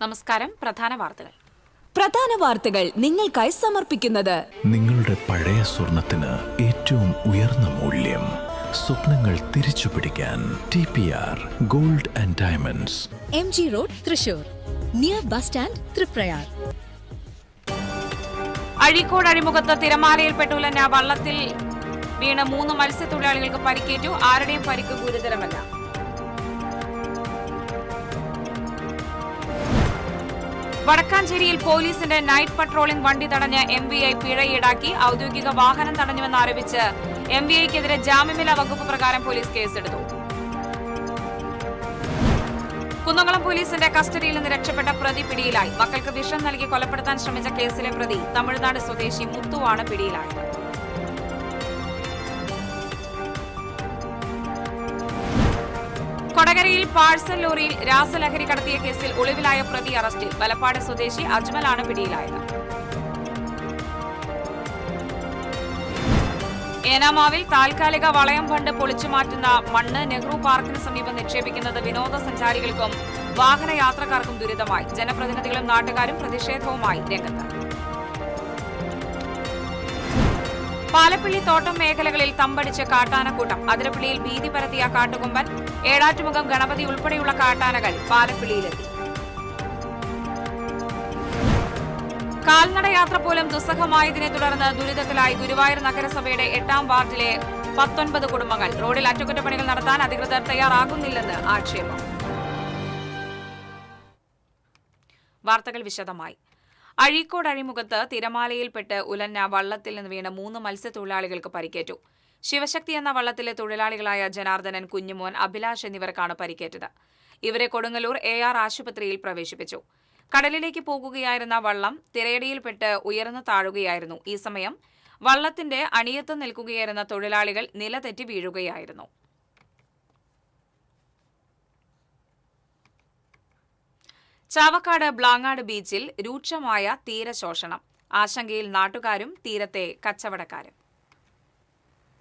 നമസ്കാരം. പ്രധാന വാർത്തകൾ നിങ്ങൾക്കായി സമർപ്പിക്കുന്നത് നിങ്ങളുടെ പഴയ സ്വർണത്തിന് ഏറ്റവും ഉയർന്ന മൂല്യം. സ്വപ്നങ്ങൾ തിരിച്ചുപിടിക്കാൻ TPR gold and diamonds, MG road, Thrissur, near bus stand, Triprayar. Azhikode അഴിമുഖത്ത് തിരമാലയിൽപ്പെട്ട് ഉലഞ്ഞ വള്ളത്തിൽ വീണ് 3 മത്സ്യത്തൊഴിലാളികൾക്ക് പരിക്കേറ്റു. ആരുടെയും പരിക്ക് ഗുരുതരമല്ല. വടക്കാഞ്ചേരിയിൽ പോലീസിന്റെ നൈറ്റ് പട്രോളിംഗ് വണ്ടി തടഞ്ഞ് MVI പിഴ ഈടാക്കി. ഔദ്യോഗിക വാഹനം തടഞ്ഞുവെന്നാരോപിച്ച് MVIക്കെതിരെ ജാമ്യമില്ലാ വകുപ്പ് പ്രകാരം പോലീസ് കേസെടുത്തു. കുന്നംകുളം പോലീസിന്റെ കസ്റ്റഡിയിൽ നിന്ന് രക്ഷപ്പെട്ട പ്രതി പിടിയിലായി. മക്കൾക്ക് വിഷം നൽകി കൊലപ്പെടുത്താൻ ശ്രമിച്ച കേസിലെ പ്രതി തമിഴ്നാട് സ്വദേശി മുത്തുവാണ് പിടിയിലായത്. കൊടകരയിൽ പാഴ്സൽ ലോറിയിൽ രാസലഹരി കടത്തിയ കേസിൽ ഒളിവിലായ പ്രതി അറസ്റ്റിൽ. വലപ്പാട് സ്വദേശി അജ്മലാണ് പിടിയിലായത്. ഏനാമാവിൽ താൽക്കാലിക വളയം ഫണ്ട് പൊളിച്ചുമാറ്റുന്ന മണ്ണ് നെഹ്റു പാർക്കിന് സമീപം നിക്ഷേപിക്കുന്നത് വിനോദസഞ്ചാരികൾക്കും വാഹനയാത്രക്കാർക്കും ദുരിതമായി. ജനപ്രതിനിധികളും നാട്ടുകാരും പ്രതിഷേധവുമായി രംഗത്ത്. പാലപ്പിള്ളി തോട്ടം മേഖലകളിൽ തമ്പടിച്ച് കാട്ടാനക്കൂട്ടം. അതിരപ്പള്ളിയിൽ ഭീതി പരത്തിയ കാട്ടുകൊമ്പൻ. ഏഴാറ്റുമുഖം ഗണപതി ഉൾപ്പെടെയുള്ള കാട്ടാനകൾ പാലപ്പിള്ളിയിലെത്തി. കാൽനടയാത്ര പോലും ദുസ്സഹമായതിനെ തുടർന്ന് ദുരിതത്തിലായി ഗുരുവായൂർ നഗരസഭയുടെ 8ാം വാർഡിലെ 19 കുടുംബങ്ങൾ. റോഡിൽ അറ്റകുറ്റപ്പണികൾ നടത്താൻ അധികൃതർ തയ്യാറാകുന്നില്ലെന്ന് ആക്ഷേപം. വാർത്തകൾ വിശദമായി. അഴീക്കോട് അഴിമുഖത്ത് തിരമാലയിൽപ്പെട്ട് ഉലഞ്ഞ വള്ളത്തിൽ നിന്ന് വീണ് 3 മത്സ്യത്തൊഴിലാളികൾക്ക് പരിക്കേറ്റു. ശിവശക്തി എന്ന വള്ളത്തിലെ തൊഴിലാളികളായ ജനാർദ്ദനൻ, കുഞ്ഞുമോൻ, അഭിലാഷ് എന്നിവർക്കാണ് പരിക്കേറ്റത്. ഇവരെ കൊടുങ്ങല്ലൂർ AR ആശുപത്രിയിൽ പ്രവേശിപ്പിച്ചു. കടലിലേക്ക് പോകുകയായിരുന്ന വള്ളം തിരയടിയിൽപ്പെട്ട് ഉയർന്നു താഴുകയായിരുന്നു. ഈ സമയം വള്ളത്തിന്റെ അണിയത്ത് നിൽക്കുകയായിരുന്ന തൊഴിലാളികൾ നിലതെറ്റി വീഴുകയായിരുന്നു. ചാവക്കാട് ബ്ലാങ്ങാട് ബീച്ചിൽ രൂക്ഷമായ തീരശോഷണം. ആശങ്കയിൽ നാട്ടുകാരും തീരത്തെ കച്ചവടക്കാരും.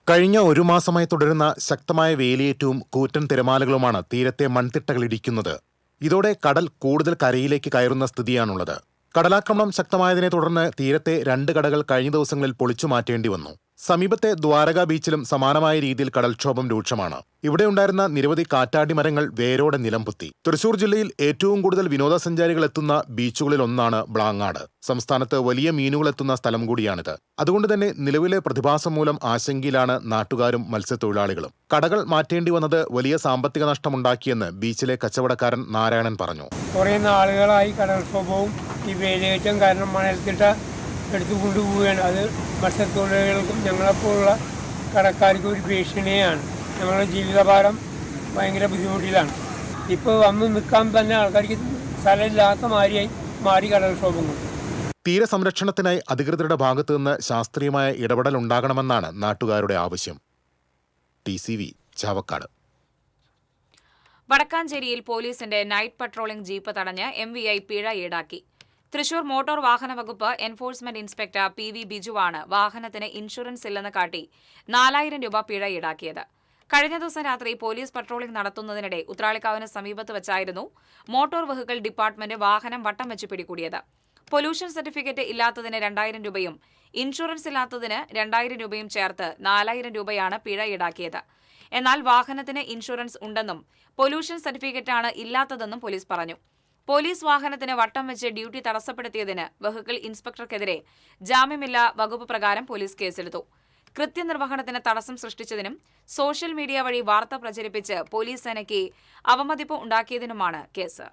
കഴിഞ്ഞ 1 മാസമായി തുടരുന്ന ശക്തമായ വേലിയേറ്റവും കൂറ്റൻ തിരമാലകളുമാണ് തീരത്തെ മൺതിട്ടകൾ ഇടിക്കുന്നത്. ഇതോടെ കടൽ കൂടുതൽ കരയിലേക്ക് കയറുന്ന സ്ഥിതിയാണുള്ളത്. കടലാക്രമണം ശക്തമായതിനെ തുടർന്ന് തീരത്തെ 2 കടകൾ കഴിഞ്ഞ ദിവസങ്ങളിൽ പൊളിച്ചു മാറ്റേണ്ടി വന്നു. സമീപത്തെ ദ്വാരക ബീച്ചിലും സമാനമായ രീതിയിൽ കടൽക്ഷോഭം രൂക്ഷമാണ്. ഇവിടെ ഉണ്ടായിരുന്ന നിരവധി കാറ്റാടി മരങ്ങൾ വേരോടെ നിലംപൊത്തി. തൃശൂർ ജില്ലയിൽ ഏറ്റവും കൂടുതൽ വിനോദസഞ്ചാരികൾ എത്തുന്ന ബീച്ചുകളിൽ ഒന്നാണ് ബ്ലാങ്ങാട്. സംസ്ഥാനത്ത് വലിയ മീനുകൾ എത്തുന്ന സ്ഥലം കൂടിയാണിത്. അതുകൊണ്ട് തന്നെ നിലവിലെ പ്രതിഭാസം മൂലം ആശങ്കയിലാണ് നാട്ടുകാരും മത്സ്യത്തൊഴിലാളികളും. കടകൾ മാറ്റേണ്ടി വന്നത് വലിയ സാമ്പത്തിക നഷ്ടമുണ്ടാക്കിയെന്ന് ബീച്ചിലെ കച്ചവടക്കാരൻ നാരായണൻ പറഞ്ഞു. കുറേ നാളുകളായി കടൽക്ഷോഭവും ഈ വേലിയേറ്റം കാരണം മണൽത്തിട്ട എടുത്തു കൊണ്ടുപോവുകയാണ്. അത് മത്സ്യത്തൊഴിലാളികൾക്കും ഞങ്ങളെപ്പോലുള്ള കടക്കാർക്കും ഒരു ഭീഷണിയാണ്. ഞങ്ങളുടെ ജീവിതഭാരം ഭയങ്കര ബുദ്ധിമുട്ടിലാണ്. ഇപ്പോൾ വന്ന് നിൽക്കാൻ തന്നെ ആൾക്കാർക്ക് സ്ഥലമില്ലാത്ത മാറി കടൽക്ഷോഭങ്ങൾ. തീരസംരക്ഷണത്തിനായി അധികൃതരുടെ ഭാഗത്തുനിന്ന് ശാസ്ത്രീയമായ ഇടപെടൽ ഉണ്ടാകണമെന്നാണ് നാട്ടുകാരുടെ ആവശ്യം. TCV ചാവക്കാട്. വടക്കാഞ്ചേരിയിൽ പോലീസിന്റെ നൈറ്റ് പട്രോളിംഗ് ജീപ്പ് തടഞ്ഞ് MVI പിഴ ഈടാക്കി. തൃശൂർ മോട്ടോർ വാഹന വകുപ്പ് എൻഫോഴ്സ്മെന്റ് ഇൻസ്പെക്ടർ PV ബിജുവാണ് വാഹനത്തിന് ഇൻഷുറൻസ് ഇല്ലെന്ന് കാട്ടി 4000 രൂപ പിഴ ഈടാക്കിയത്. കഴിഞ്ഞ ദിവസം രാത്രി പോലീസ് പട്രോളിംഗ് നടത്തുന്നതിനിടെ ഉത്രാളിക്കാവിന് സമീപത്ത് വെച്ചായിരുന്നു മോട്ടോർ വെഹിക്കിൾ ഡിപ്പാർട്ട്മെന്റ് വാഹനം വട്ടം വെച്ച് പിടികൂടിയത്. പൊല്യൂഷൻ സർട്ടിഫിക്കറ്റ് ഇല്ലാത്തതിന് 2000 രൂപയും ഇൻഷുറൻസ് ഇല്ലാത്തതിന് 2000 രൂപയും ചേർത്ത് 4000 രൂപയാണ് പിഴ ഈടാക്കിയത്. എന്നാൽ വാഹനത്തിന് ഇൻഷുറൻസ് ഉണ്ടെന്നും പൊല്യൂഷൻ സർട്ടിഫിക്കറ്റാണ് ഇല്ലാത്തതെന്നും പോലീസ് പറഞ്ഞു. പോലീസ് വാഹനത്തിന് വട്ടം വെച്ച് ഡ്യൂട്ടി തടസ്സപ്പെടുത്തിയതിന് വെഹിക്കിൾ ഇൻസ്പെക്ടർക്കെതിരെ ജാമ്യമില്ലാ വകുപ്പ് പ്രകാരം പോലീസ് കേസെടുത്തു. കൃത്യനിർവഹണത്തിന് തടസ്സം സൃഷ്ടിച്ചതിനും സോഷ്യൽ മീഡിയ വഴി വാർത്ത പ്രചരിപ്പിച്ച് പോലീസ് സേനയ്ക്ക് അവമതിപ്പ് ഉണ്ടാക്കിയതിനുമാണ് കേസ്.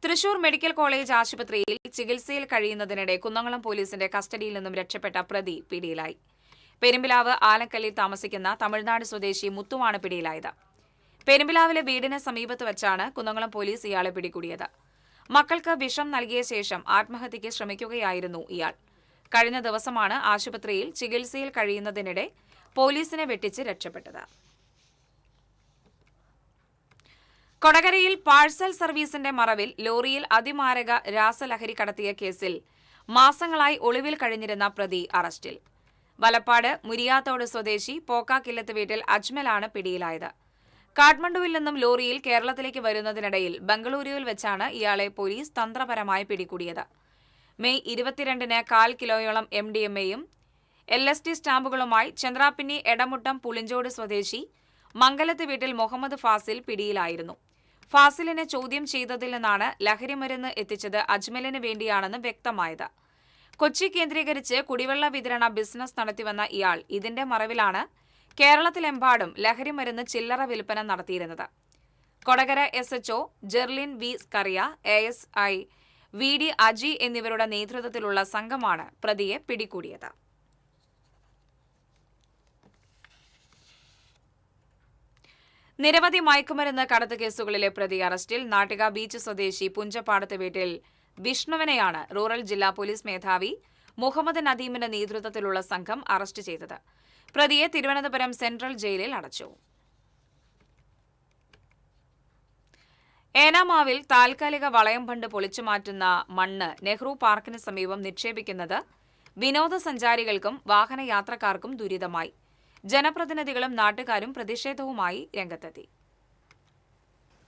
തൃശൂർ മെഡിക്കൽ കോളേജ് ആശുപത്രിയിൽ ചികിത്സയിൽ കഴിയുന്നതിനിടെ കുന്നംകുളം പോലീസിന്റെ കസ്റ്റഡിയിൽ നിന്നും രക്ഷപ്പെട്ട പ്രതി പിടിയിലായി. പെരുമ്പിലാവ് ആലക്കല്ലിൽ താമസിക്കുന്ന തമിഴ്നാട് സ്വദേശി മുത്തുവാണ് പിടിയിലായത്. പെരുമ്പിലാവിലെ വീടിന് സമീപത്ത് വച്ചാണ് കുന്നംകുളം പോലീസ് ഇയാളെ പിടികൂടിയത്. മക്കൾക്ക് വിഷം നൽകിയ ശേഷം ആത്മഹത്യയ്ക്ക് ശ്രമിക്കുകയായിരുന്നു ഇയാൾ. കഴിഞ്ഞ ദിവസമാണ് ആശുപത്രിയിൽ ചികിത്സയിൽ കഴിയുന്നതിനിടെ പോലീസിനെ വെട്ടിച്ച് രക്ഷപ്പെട്ടത്. കൊടകരയിൽ പാഴ്സൽ സർവീസിന്റെ മറവിൽ ലോറിയിൽ അതിമാരക രാസലഹരി കടത്തിയ കേസിൽ മാസങ്ങളായി ഒളിവിൽ കഴിഞ്ഞിരുന്ന പ്രതി അറസ്റ്റിൽ. വലപ്പാട് മുരിയാത്തോട് സ്വദേശി പോക്കാക്കില്ലത്ത് വീട്ടിൽ അജ്മലാണ് പിടിയിലായത്. കാഠ്മണ്ഡുവിൽ നിന്നും ലോറിയിൽ കേരളത്തിലേക്ക് വരുന്നതിനിടയിൽ ബംഗളൂരുവിൽ വെച്ചാണ് ഇയാളെ പോലീസ് തന്ത്രപരമായി പിടികൂടിയത്. മെയ് 22-ന് 1/4 കിലോയോളം MDMAയും LSD സ്റ്റാമ്പുകളുമായി ചന്ദ്രാപ്പിന്നി എടമുട്ടം പുളിഞ്ചോട് സ്വദേശി മംഗലത്ത് വീട്ടിൽ മുഹമ്മദ് ഫാസിൽ പിടിയിലായിരുന്നു. ഫാസിലിനെ ചോദ്യം ചെയ്തതിൽ നിന്നാണ് ലഹരിമരുന്ന് എത്തിച്ചത് അജ്മലിന് വേണ്ടിയാണെന്ന് വ്യക്തമായത്. കൊച്ചി കേന്ദ്രീകരിച്ച് കുടിവെള്ള വിതരണ ബിസിനസ് നടത്തിവന്ന ഇയാൾ ഇതിന്റെ മറവിലാണ് കേരളത്തിലെമ്പാടും ലഹരിമരുന്ന് ചില്ലറ വിൽപ്പന നടത്തിയിരുന്നത്. Kodakara SHO Jerlin V. Scaria, ASI VD Aji എന്നിവരുടെ നേതൃത്വത്തിലുള്ള സംഘമാണ് പ്രതിയെ പിടികൂടിയത്. നിരവധി മയക്കുമരുന്ന് കടത്ത് കേസുകളിലെ പ്രതി അറസ്റ്റിൽ. നാട്ടിക ബീച്ച് സ്വദേശി പുഞ്ചപ്പാടത്ത് വീട്ടിൽ വിഷ്ണുവിനെയാണ് റൂറൽ ജില്ലാ പോലീസ് മേധാവി മുഹമ്മദ് നദീമിന്റെ നേതൃത്വത്തിലുള്ള സംഘം അറസ്റ്റ് ചെയ്തത്. പ്രതിയെ തിരുവനന്തപുരം സെൻട്രൽ ജയിലിൽ അടച്ചു. ഏനാമാവിൽ താൽക്കാലിക വളയം ഫണ്ട് പൊളിച്ചുമാറ്റുന്ന മണ്ണ് നെഹ്റു പാർക്കിന് സമീപം നിക്ഷേപിക്കുന്നത് വിനോദസഞ്ചാരികൾക്കും വാഹനയാത്രക്കാർക്കും ദുരിതമായി. ജനപ്രതിനിധികളും നാട്ടുകാരും പ്രതിഷേധവുമായി രംഗത്തെത്തി.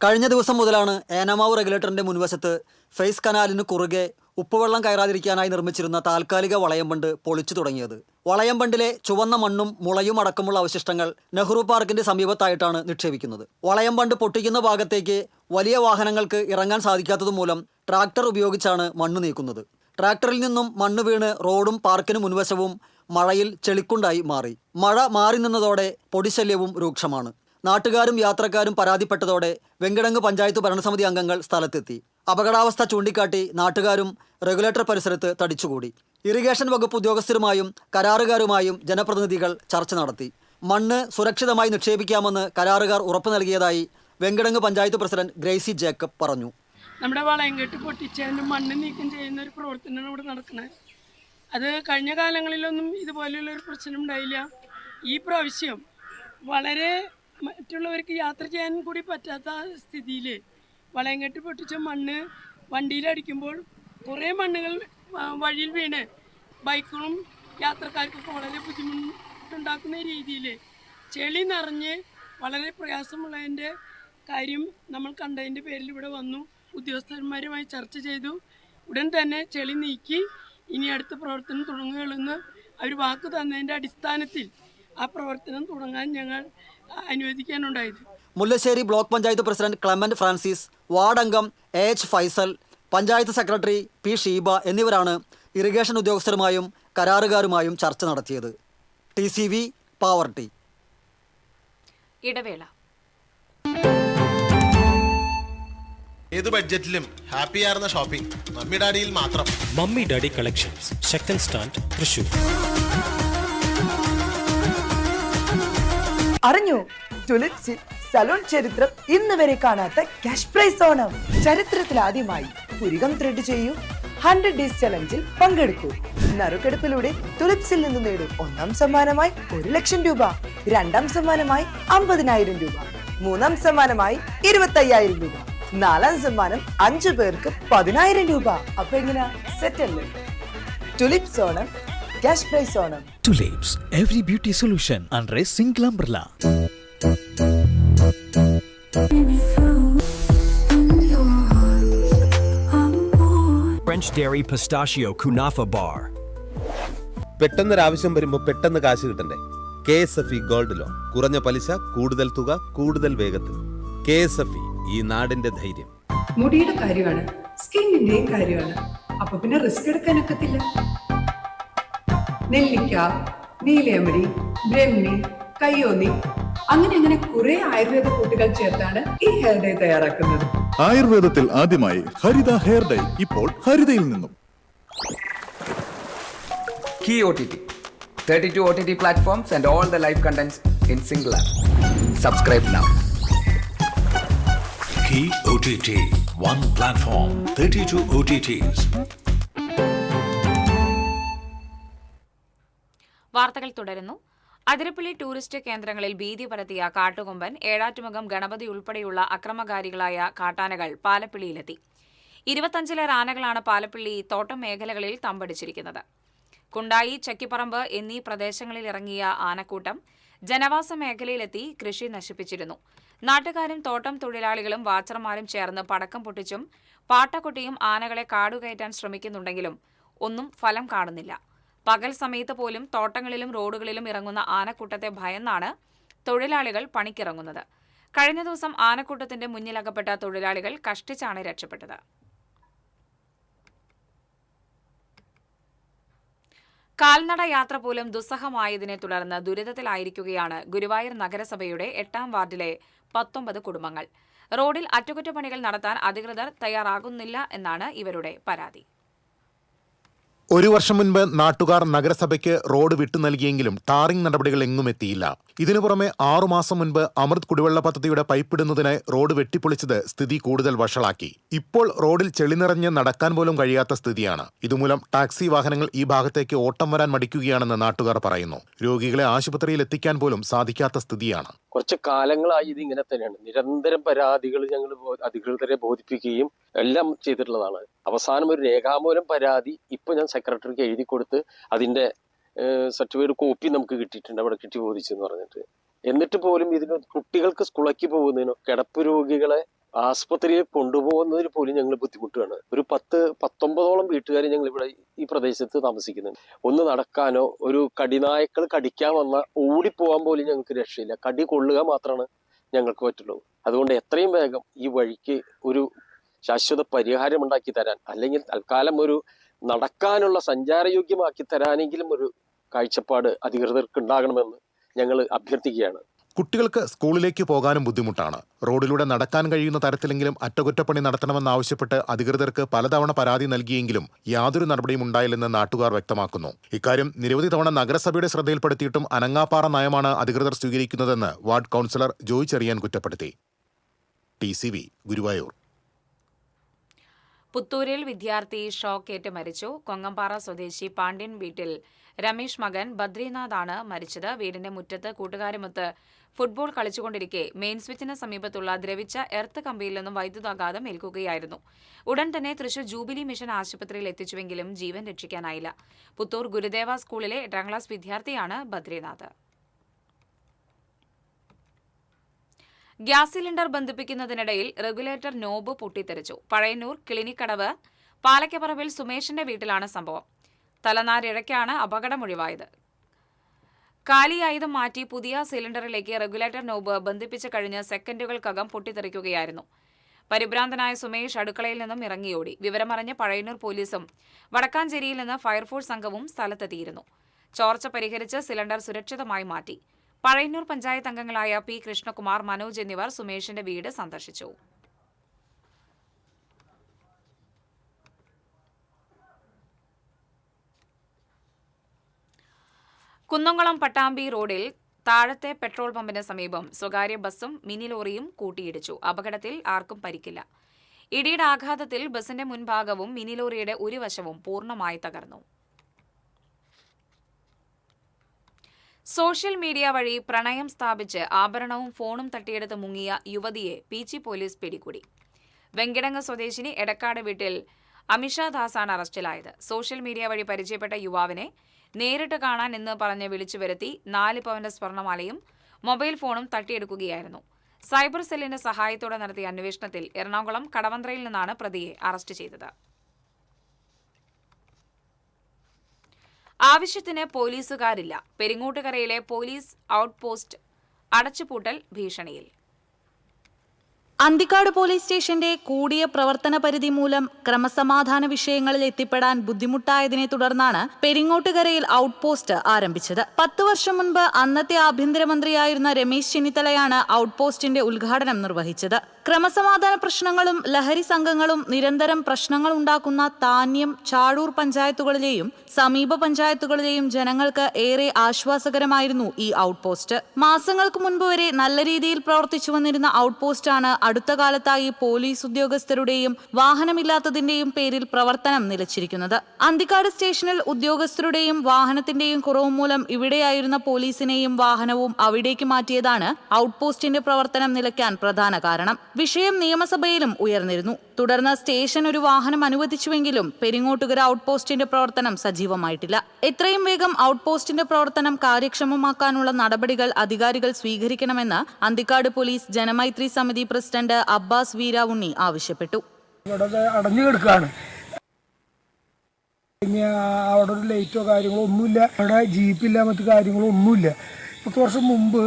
കഴിഞ്ഞ ദിവസം മുതലാണ് ഏനാമാവ് റെഗുലേറ്ററിന്റെ മുൻവശത്ത് ഫെയ്സ് കനാലിന് കുറുകെ ഉപ്പുവെള്ളം കയറാതിരിക്കാനായി നിർമ്മിച്ചിരുന്ന താൽക്കാലിക വളയം ബണ്ട് പൊളിച്ചു തുടങ്ങിയത്. വളയം ബണ്ടിലെ ചുവന്ന മണ്ണും മുളയും അടക്കമുള്ള അവശിഷ്ടങ്ങൾ നെഹ്റു പാർക്കിന്റെ സമീപത്തായിട്ടാണ് നിക്ഷേപിക്കുന്നത്. വളയം ബണ്ട് പൊട്ടിക്കുന്ന ഭാഗത്തേക്ക് വലിയ വാഹനങ്ങൾക്ക് ഇറങ്ങാൻ സാധിക്കാത്തതുമൂലം ട്രാക്ടർ ഉപയോഗിച്ചാണ് മണ്ണ് നീക്കുന്നത്. ട്രാക്ടറിൽ നിന്നും മണ്ണ് വീണ് റോഡും പാർക്കിന് മുൻവശവും മഴയിൽ ചെളിക്കുണ്ടായി മാറി. മഴ മാറി നിന്നതോടെ പൊടിശല്യവും രൂക്ഷമാണ്. നാട്ടുകാരും യാത്രക്കാരും പരാതിപ്പെട്ടതോടെ വെങ്കിടങ്ങ് പഞ്ചായത്ത് ഭരണസമിതി അംഗങ്ങൾ സ്ഥലത്തെത്തി. അപകടാവസ്ഥ ചൂണ്ടിക്കാട്ടി നാട്ടുകാരും റെഗുലേറ്റർ പരിസരത്ത് തടിച്ചുകൂടി. ഇറിഗേഷൻ വകുപ്പ് ഉദ്യോഗസ്ഥരുമായും കരാറുകാരുമായും ജനപ്രതിനിധികൾ ചർച്ച നടത്തി. മണ്ണ് സുരക്ഷിതമായി നിക്ഷേപിക്കാമെന്ന് കരാറുകാർ ഉറപ്പു നൽകിയതായി Venkitangu panchayat president Gracy Jacob പറഞ്ഞു. നമ്മുടെ വളയം കെട്ടി പൊട്ടിച്ചതിൻ്റെ മണ്ണ് നീക്കം ചെയ്യുന്ന ഒരു പ്രവർത്തനമാണ് ഇവിടെ നടക്കുന്നത്. അത് കഴിഞ്ഞ കാലങ്ങളിലൊന്നും ഇതുപോലെയുള്ളൊരു പ്രശ്നം ഉണ്ടായില്ല. ഈ പ്രാവശ്യം വളരെ മറ്റുള്ളവർക്ക് യാത്ര ചെയ്യാൻ കൂടി പറ്റാത്ത സ്ഥിതിയിൽ വളയം കെട്ടി പൊട്ടിച്ച മണ്ണ് വണ്ടിയിലടിക്കുമ്പോൾ കുറേ മണ്ണുകൾ വഴിയിൽ വീണ് ബൈക്കുകളും യാത്രക്കാർക്കൊക്കെ വളരെ ബുദ്ധിമുട്ടുണ്ടാക്കുന്ന രീതിയിൽ ചെളി നിറഞ്ഞ് വളരെ പ്രയാസമുള്ളതിൻ്റെ കാര്യം നമ്മൾ കണ്ടതിൻ്റെ പേരിൽ ഇവിടെ വന്നു. ഉദ്യോഗസ്ഥന്മാരുമായി ചർച്ച ചെയ്തു. ഉടൻ തന്നെ ചെളി നീക്കി ഇനി അടുത്ത പ്രവർത്തനം തുടങ്ങുകയുള്ളെന്ന് അവർ വാക്ക് തന്നതിൻ്റെ അടിസ്ഥാനത്തിൽ ആ പ്രവർത്തനം തുടങ്ങാൻ ഞങ്ങൾ അനുവദിക്കാനുണ്ടായത്. Mullassery block panchayat president Clement Francis, ward അംഗം AH Faisal, panchayat secretary P. Sheeba എന്നിവരാണ് ഇറിഗേഷൻ ഉദ്യോഗസ്ഥരുമായും കരാറുകാരുമായും ചർച്ച നടത്തിയത്. TCV പാവർട്ടി. ഇടവേള. ഏത് ബഡ്ജറ്റിലും ഹാപ്പിയാർന്ന ഷോപ്പിംഗ് മമ്മി ഡാഡിയിൽ മാത്രം. Mummy daddy collections, second stand, Thrissur. അറിഞ്ഞു, ടുലിപ്സിൽ സലൂൺ ചരിത്രം ഇന്ന് വരെ കാണാത്ത ക്യാഷ് പ്രൈസ് ഓണം. ചരിത്രത്തിൽ ആദ്യമായി പുരികം ത്രെഡ് ചെയ്യൂ, 100 ഡേയ്സ് ചലഞ്ചിൽ പങ്കെടുക്കൂ. നറുക്കെടുപ്പിലൂടെ ടുലിപ്സിൽ നിന്ന് നേടൂ. 1ാം സമ്മാനമായി 1 ലക്ഷം രൂപ, 2ാം സമ്മാനമായി 50,000 രൂപ, 3ാം സമ്മാനമായി 25,000 രൂപ, 4ാം സമ്മാനം 5 പേർക്ക് 10,000 രൂപ. അപ്പൊ എങ്ങനെയാ, സെറ്റ് അല്ലേ? Tulips Onam, cash prize Onam. Tulips, every beauty solution under a single umbrella. French Dairy Pistachio Kunafa Bar. പെട്ടെന്നൊരാവശ്യം വരുമ്പോൾ പെട്ടെന്ന് കാശ് കിട്ടണ്ടേ? KSFE gold loan. കുറഞ്ഞ പലിശ, കൂടുതൽ തുക, കൂടുതൽ വേഗത്തിൽ. KSFE, ഈ നാടിന്റെ ധൈര്യം. മുടിയുടെ കാര്യമാണ്, സ്കിന്നിന്റെയും കാര്യമാണ്. അപ്പൊ പിന്നെ റിസ്ക് എടുക്കാനൊക്കത്തില്ല. നെല്ലിക്ക, നീലയമരി, ബ്രഹ്മി, കയ്യോന്നി, അങ്ങനെ കുറെ ആയുർവേദ കൂട്ടുകൾ ചേർത്താണ് ഈ ഹെയർ ഡേ തയ്യാറാക്കുന്നത്. ആയുർവേദത്തിൽ ആദ്യമായി ഹരിത ഹെയർ ഡൈ ഇപ്പോൾ ഹരിതയിൽ നിന്നും. Key OTT, 32 OTT platforms and all the live contents in single app. Subscribe now. Key OTT, one platform, 32 OTTs. വാർത്തകൾ തുടരുന്നു. അതിരപ്പള്ളി ടൂറിസ്റ്റ് കേന്ദ്രങ്ങളിൽ ഭീതി പരത്തിയ കാട്ടുകൊമ്പൻ, ഏഴാറ്റുമുഖം ഗണപതി ഉൾപ്പെടെയുള്ള അക്രമകാരികളായ കാട്ടാനകൾ പാലപ്പിള്ളിയിലെത്തി. 25 ആനകളാണ് പാലപ്പിള്ളി തോട്ടം മേഖലകളിൽ തമ്പടിച്ചിരിക്കുന്നത്. കുണ്ടായി, ചക്കിപ്പറമ്പ് എന്നീ പ്രദേശങ്ങളിൽ ഇറങ്ങിയ ആനക്കൂട്ടം ജനവാസ മേഖലയിലെത്തി കൃഷി നശിപ്പിച്ചിരുന്നു. നാട്ടുകാരും തോട്ടം തൊഴിലാളികളും വാച്ചർമാരും ചേർന്ന് പടക്കം പൊട്ടിച്ചും പാട്ടക്കൊട്ടിയും ആനകളെ കാടുകയറ്റാൻ ശ്രമിക്കുന്നുണ്ടെങ്കിലും ഒന്നും ഫലം കാണുന്നില്ല. പകൽ സമയത്ത് പോലും തോട്ടങ്ങളിലും റോഡുകളിലും ഇറങ്ങുന്ന ആനക്കൂട്ടത്തെ ഭയന്നാണ് തൊഴിലാളികൾ പണിക്കിറങ്ങുന്നത്. കഴിഞ്ഞ ദിവസം ആനക്കൂട്ടത്തിന്റെ മുന്നിലകപ്പെട്ട തൊഴിലാളികൾ കഷ്ടിച്ചാണ് രക്ഷപ്പെട്ടത്. കാൽനട യാത്ര പോലും ദുസ്സഹമായതിനെ തുടർന്ന് ദുരിതത്തിലായിരിക്കുകയാണ് ഗുരുവായൂർ നഗരസഭയുടെ 8ാം വാർഡിലെ 19 കുടുംബങ്ങൾ. റോഡിൽ അറ്റകുറ്റപ്പണികൾ നടത്താൻ അധികൃതർ തയ്യാറാകുന്നില്ല എന്നാണ് ഇവരുടെ പരാതി. ഒരു വർഷം മുൻപ് നാട്ടുകാർ നഗരസഭയ്ക്ക് റോഡ് വിട്ടു നൽകിയെങ്കിലും ടാറിംഗ് നടപടികൾ എങ്ങും എത്തിയില്ല. ഇതിനു പുറമെ 6 മാസം മുൻപ് അമൃത് കുടിവെള്ള പദ്ധതിയുടെ പൈപ്പിടുന്നതിനായി റോഡ് വെട്ടിപ്പൊളിച്ചത് സ്ഥിതി കൂടുതൽ വഷളാക്കി. ഇപ്പോൾ റോഡിൽ ചെളി നിറഞ്ഞ് നടക്കാൻ പോലും കഴിയാത്ത സ്ഥിതിയാണ്. ഇതുമൂലം ടാക്സി വാഹനങ്ങൾ ഈ ഭാഗത്തേക്ക് ഓട്ടം വരാൻ മടിക്കുകയാണെന്ന് നാട്ടുകാർ പറയുന്നു. രോഗികളെ ആശുപത്രിയിൽ എത്തിക്കാൻ പോലും സാധിക്കാത്ത സ്ഥിതിയാണ്. കുറച്ച് കാലങ്ങളായി ഇതിങ്ങനെ തന്നെയാണ്. നിരന്തരം പരാതികൾ ഞങ്ങൾ അധികൃതരെ ബോധിപ്പിക്കുകയും എല്ലാം ചെയ്തിട്ടുള്ളതാണ്. അവസാനം ഒരു രേഖാമൂലം പരാതി ഇപ്പൊ ഞാൻ സെക്രട്ടറിക്ക് എഴുതി കൊടുത്ത് അതിന്റെ സർട്ടിഫിക്കറ്റ് കോപ്പി നമുക്ക് കിട്ടിയിട്ടുണ്ട്, അവിടെ കിട്ടി ബോധിച്ചെന്ന് പറഞ്ഞിട്ട്. എന്നിട്ട് പോലും ഇതിന് കുട്ടികൾക്ക് സ്കൂളിലേക്ക് പോകുന്നതിനോ കിടപ്പ് രോഗികളെ ആസ്പത്രിയിൽ കൊണ്ടുപോകുന്നതിന് പോലും ഞങ്ങൾ ബുദ്ധിമുട്ടാണ്. ഒരു 10-19ഓളം വീട്ടുകാർ ഞങ്ങൾ ഇവിടെ ഈ പ്രദേശത്ത് താമസിക്കുന്നുണ്ട്. ഒന്ന് നടക്കാനോ ഒരു കടിനായ്ക്കൾ കടിക്കാൻ വന്നാൽ ഓടിപ്പോകാൻ പോലും ഞങ്ങൾക്ക് രക്ഷയില്ല. കടി കൊള്ളുക മാത്രമാണ് ഞങ്ങൾക്ക് പറ്റുള്ളൂ. അതുകൊണ്ട് എത്രയും വേഗം ഈ വഴിക്ക് ഒരു ശാശ്വത പരിഹാരം ഉണ്ടാക്കി തരാൻ, അല്ലെങ്കിൽ തൽക്കാലം ഒരു നടക്കാനുള്ള സഞ്ചാരയോഗ്യമാക്കി തരാനെങ്കിലും ഒരു കാഴ്ചപ്പാട് അധികൃതർക്ക് ഉണ്ടാകണമെന്ന് ഞങ്ങൾ അഭ്യർത്ഥിക്കുകയാണ്. കുട്ടികൾക്ക് സ്കൂളിലേക്ക് പോകാനും ബുദ്ധിമുട്ടാണ്. റോഡിലൂടെ നടക്കാൻ കഴിയുന്ന തരത്തിലെങ്കിലും അറ്റകുറ്റപ്പണി നടത്തണമെന്നാവശ്യപ്പെട്ട് അധികൃതർക്ക് പലതവണ പരാതി നൽകിയെങ്കിലും യാതൊരു നടപടിയും ഉണ്ടായില്ലെന്ന് നാട്ടുകാർ വ്യക്തമാക്കുന്നു. ഇക്കാര്യം നിരവധി തവണ നഗരസഭയുടെ ശ്രദ്ധയിൽപ്പെടുത്തിയിട്ടും അനങ്ങാപ്പാറ നയമാണ് അധികൃതർ സ്വീകരിക്കുന്നതെന്ന് വാർഡ് കൌൺസിലർ ജോയ് ചെറിയാൻ കുറ്റപ്പെടുത്തി. TCV ഗുരുവായൂർ. പുത്തൂരിൽ വിദ്യാർത്ഥി ഷോക്കേറ്റ് മരിച്ചു. കൊങ്ങമ്പാറ സ്വദേശി പാണ്ഡ്യൻ വീട്ടിൽ രമേശ് മകൻ ബദ്രിനാഥാണ് മരിച്ചത്. വീടിന്റെ മുറ്റത്ത് കൂട്ടുകാരുമൊത്ത് ഫുട്ബോൾ കളിച്ചുകൊണ്ടിരിക്കെ മെയിൻ സ്വിച്ചിന് സമീപത്തുള്ള ദ്രവിച്ച എർത്ത് കമ്പിയിൽ നിന്നും വൈദ്യുതാഘാതം ഏൽക്കുകയായിരുന്നു. ഉടൻ തന്നെ തൃശൂർ ജൂബിലി മിഷൻ ആശുപത്രിയിൽ എത്തിച്ചുവെങ്കിലും ജീവൻ രക്ഷിക്കാനായില്ല. പുത്തൂർ ഗുരുദേവ സ്കൂളിലെ 8ാം ക്ലാസ് വിദ്യാർത്ഥിയാണ് ബദ്രിനാഥ്. ഗ്യാസ് സിലിണ്ടർ ബന്ധിപ്പിക്കുന്നതിനിടയിൽ റെഗുലേറ്റർ നോബ് പൊട്ടിത്തെറിച്ചു. പഴയന്നൂർ കിളിനിക്കടവ് പാലക്കപ്പറമ്പിൽ സുമേഷിന്റെ വീട്ടിലാണ് സംഭവം. തലനാരിഴയ്ക്കാണ് അപകടമൊഴിവായത്. കാലിയായുധം മാറ്റി പുതിയ സിലിണ്ടറിലേക്ക് റെഗുലേറ്റർ നോബ് ബന്ധിപ്പിച്ച് കഴിഞ്ഞ് സെക്കൻഡുകൾക്കകം പൊട്ടിത്തെറിക്കുകയായിരുന്നു. പരിഭ്രാന്തനായ സുമേഷ് അടുക്കളയിൽ നിന്നും ഇറങ്ങിയോടി. വിവരമറിഞ്ഞ് പഴയന്നൂർ പോലീസും വടക്കാഞ്ചേരിയിൽ നിന്ന് ഫയർഫോഴ്സ് സംഘവും സ്ഥലത്തെത്തിയിരുന്നു. ചോർച്ച പരിഹരിച്ച് സിലിണ്ടർ സുരക്ഷിതമായി മാറ്റി. പഴയന്നൂർ പഞ്ചായത്ത് അംഗങ്ങളായ P. കൃഷ്ണകുമാർ, മനോജ് എന്നിവർ സുമേഷിന്റെ വീട് സന്ദർശിച്ചു. കുന്നംകുളം പട്ടാമ്പി റോഡിൽ താഴത്തെ പെട്രോൾ പമ്പിന് സമീപം സ്വകാര്യ ബസ്സും മിനി ലോറിയും കൂട്ടിയിടിച്ചു. അപകടത്തിൽ ആർക്കും പരിക്കില്ല. ഇടിയുടെ ആഘാതത്തിൽ ബസിന്റെ മുൻഭാഗവും മിനി ലോറിയുടെ ഒരു വശവും പൂർണ്ണമായി തകർന്നു. സോഷ്യൽ മീഡിയ വഴി പ്രണയം സ്ഥാപിച്ച് ആഭരണവും ഫോണും തട്ടിയെടുത്ത് മുങ്ങിയ യുവതിയെ പീച്ചി പോലീസ് പിടികൂടി. വെങ്കിടങ്ങ് സ്വദേശിനി എടക്കാട് വീട്ടിൽ അമിഷ ദാസാണ് അറസ്റ്റിലായത്. സോഷ്യൽ മീഡിയ വഴി പരിചയപ്പെട്ട യുവാവിനെ നേരിട്ട് കാണാൻ എന്ന് പറഞ്ഞ് വിളിച്ചു വരുത്തി 4 പവന്റെ സ്വർണ്ണമാലയും മൊബൈൽ ഫോണും തട്ടിയെടുക്കുകയായിരുന്നു. സൈബർ സെല്ലിന്റെ സഹായത്തോടെ നടത്തിയ അന്വേഷണത്തിൽ എറണാകുളം കടവന്ത്രയിൽ നിന്നാണ് പ്രതിയെ അറസ്റ്റ് ചെയ്തത്. ആവശ്യത്തിന് പോലീസുകാരില്ല. പെരിങ്ങോട്ടുകരയിലെ പോലീസ് ഔട്ട്പോസ്റ്റ് അടച്ചുപൂട്ടൽ ഭീഷണിയിൽ. അന്തിക്കാട് പോലീസ് സ്റ്റേഷന്റെ കൂടിയ പ്രവർത്തന പരിധി മൂലം ക്രമസമാധാന വിഷയങ്ങളിൽ എത്തിപ്പെടാൻ ബുദ്ധിമുട്ടായതിനെ തുടർന്നാണ് പെരിങ്ങോട്ടുകരയിൽ ഔട്ട്പോസ്റ്റ് ആരംഭിച്ചത്. 10 വർഷം മുൻപ് അന്നത്തെ ആഭ്യന്തരമന്ത്രിയായിരുന്ന രമേശ് ചെന്നിത്തലയാണ് ഔട്ട്പോസ്റ്റിന്റെ ഉദ്ഘാടനം നിർവഹിച്ചത്. ക്രമസമാധാന പ്രശ്നങ്ങളും ലഹരി സംഘങ്ങളും നിരന്തരം പ്രശ്നങ്ങൾ ഉണ്ടാക്കുന്ന താന്യം, ചാഴൂർ പഞ്ചായത്തുകളിലെയും സമീപ പഞ്ചായത്തുകളിലെയും ജനങ്ങൾക്ക് ഏറെ ആശ്വാസകരമായിരുന്നു ഈ ഔട്ട്പോസ്റ്റ്. മാസങ്ങൾക്ക് മുൻപ് വരെ നല്ല രീതിയിൽ പ്രവർത്തിച്ചു വന്നിരുന്ന ഔട്ട്പോസ്റ്റാണ് അടുത്ത കാലത്തായി പോലീസ് ഉദ്യോഗസ്ഥരുടെയും വാഹനമില്ലാത്തതിന്റെയും പേരിൽ പ്രവർത്തനം നിലച്ചിരിക്കുന്നത്. അന്തിക്കാട് സ്റ്റേഷനിൽ ഉദ്യോഗസ്ഥരുടെയും വാഹനത്തിന്റെയും കുറവ് മൂലം ഇവിടെയായിരുന്ന പോലീസിനെയും വാഹനവും അവിടേക്ക് മാറ്റിയതാണ് ഔട്ട്പോസ്റ്റിന്റെ പ്രവർത്തനം നിലയ്ക്കാൻ പ്രധാന കാരണം. വിഷയം നിയമസഭയിലും ഉയർന്നിരുന്നു. തുടർന്ന് സ്റ്റേഷൻ ഒരു വാഹനം അനുവദിച്ചുവെങ്കിലും പെരിങ്ങോട്ടുകര ഔട്ട് പോസ്റ്റിന്റെ പ്രവർത്തനം സജീവമായിട്ടില്ല. എത്രയും വേഗം ഔട്ട് പോസ്റ്റിന്റെ പ്രവർത്തനം കാര്യക്ഷമമാക്കാനുള്ള നടപടികൾ അധികാരികൾ സ്വീകരിക്കണമെന്ന് അന്തിക്കാട് പോലീസ് ജനമൈത്രി സമിതി പ്രസിഡന്റ് അബ്ബാസ് വീരാവുണ്ണി ആവശ്യപ്പെട്ടു. അടഞ്ഞു കിടക്കുകയാണ്. അവിടെ ഒരു ലൈറ്റോ കാര്യങ്ങളോ ഒന്നുമില്ല. അവിടെ ജീപ്പില്ല, മറ്റു കാര്യങ്ങളോ ഒന്നുമില്ല. 10 വർഷം മുമ്പ്